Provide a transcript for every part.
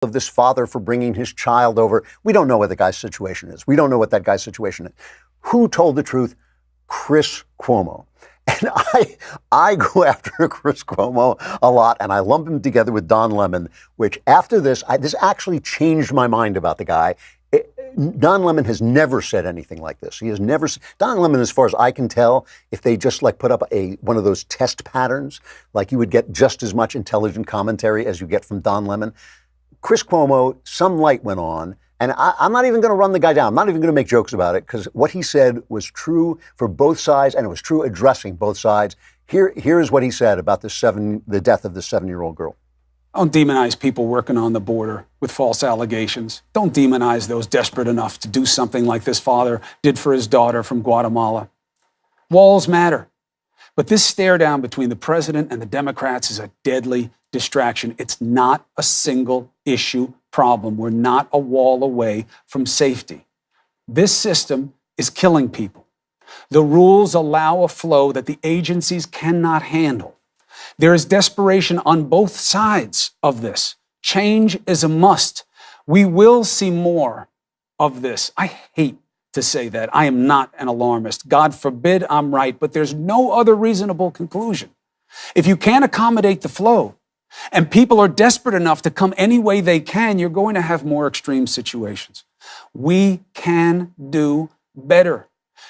of this father for bringing his child over. We don't know what the guy's situation is. We don't know what that guy's situation is. Who told the truth? Chris Cuomo. And I go after Chris Cuomo a lot, and I lump him together with Don Lemon, which after this, this actually changed my mind about the guy. Don Lemon has never said anything like this. He has never. Don Lemon, as far as I can tell, if they just like put up one of those test patterns, like you would get just as much intelligent commentary as you get from Don Lemon. Chris Cuomo, some light went on, and I'm not even going to run the guy down. I'm not even going to make jokes about it, because what he said was true for both sides, and it was true addressing both sides. Here is what he said about the death of the 7-year-old girl. Don't demonize people working on the border with false allegations. Don't demonize those desperate enough to do something like this father did for his daughter from Guatemala. Walls matter. But this stare down between the president and the Democrats is a deadly distraction. It's not a single issue problem. We're not a wall away from safety. This system is killing people. The rules allow a flow that the agencies cannot handle. There is desperation on both sides of this. Change is a must. We will see more of this. I hate to say that. I am not an alarmist. God forbid I'm right, but there's no other reasonable conclusion. If you can't accommodate the flow and people are desperate enough to come any way they can, you're going to have more extreme situations. We can do better.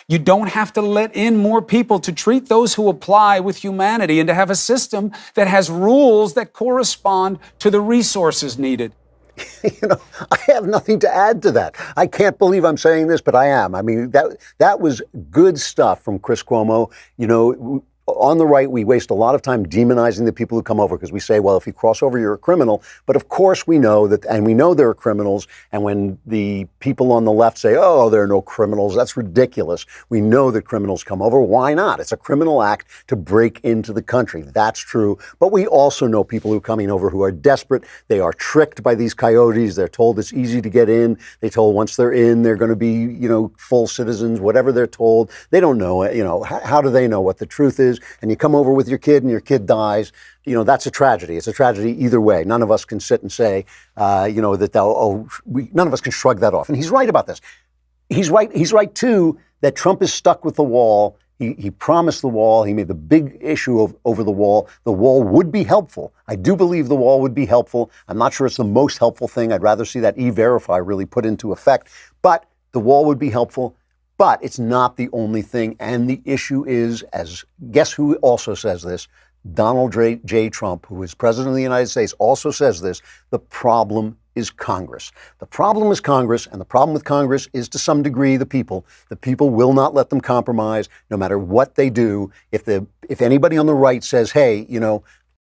You don't have to let in more people to treat those who apply with humanity and to have a system that has rules that correspond to the resources needed. I have nothing to add to that. I can't believe I'm saying this, but I am. I mean, that was good stuff from Chris Cuomo. On the right, we waste a lot of time demonizing the people who come over because we say, well, if you cross over, you're a criminal. But of course we know that, and we know there are criminals. And when the people on the left say, oh, there are no criminals, that's ridiculous. We know that criminals come over. Why not? It's a criminal act to break into the country. That's true. But we also know people who are coming over who are desperate. They are tricked by these coyotes. They're told it's easy to get in. They're told once they're in, they're going to be, full citizens, whatever they're told. They don't know, how do they know what the truth is? And you come over with your kid and your kid dies, that's a tragedy. It's a tragedy either way. None of us can sit and say, none of us can shrug that off. And he's right about this. He's right, too, that Trump is stuck with the wall. He promised the wall. He made the big issue over the wall. The wall would be helpful. I do believe the wall would be helpful. I'm not sure it's the most helpful thing. I'd rather see that E-Verify really put into effect. But the wall would be helpful. But it's not the only thing. And the issue is, guess who also says this? Donald J. Trump, who is president of the United States, also says this. The problem is Congress. The problem is Congress, and the problem with Congress is to some degree the people. The people will not let them compromise no matter what they do. If anybody on the right says, hey,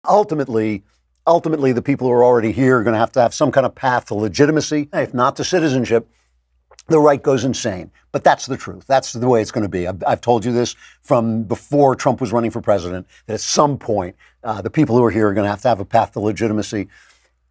ultimately the people who are already here are going to have some kind of path to legitimacy, if not to citizenship, the right goes insane. But that's the truth. That's the way it's going to be. I've told you this from before Trump was running for president, that at some point, the people who are here are going to have a path to legitimacy.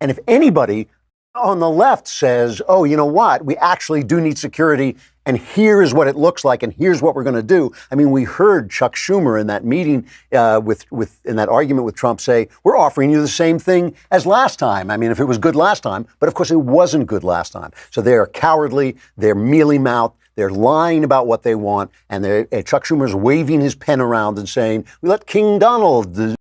And if anybody on the left says, oh, you know what, we actually do need security, and here is what it looks like, and here's what we're going to do. I mean, we heard Chuck Schumer in that meeting in that argument with Trump say, we're offering you the same thing as last time. I mean, if it was good last time, but of course it wasn't good last time. So they are cowardly, they're mealy-mouthed, they're lying about what they want, and Chuck Schumer's waving his pen around and saying, we let King Donald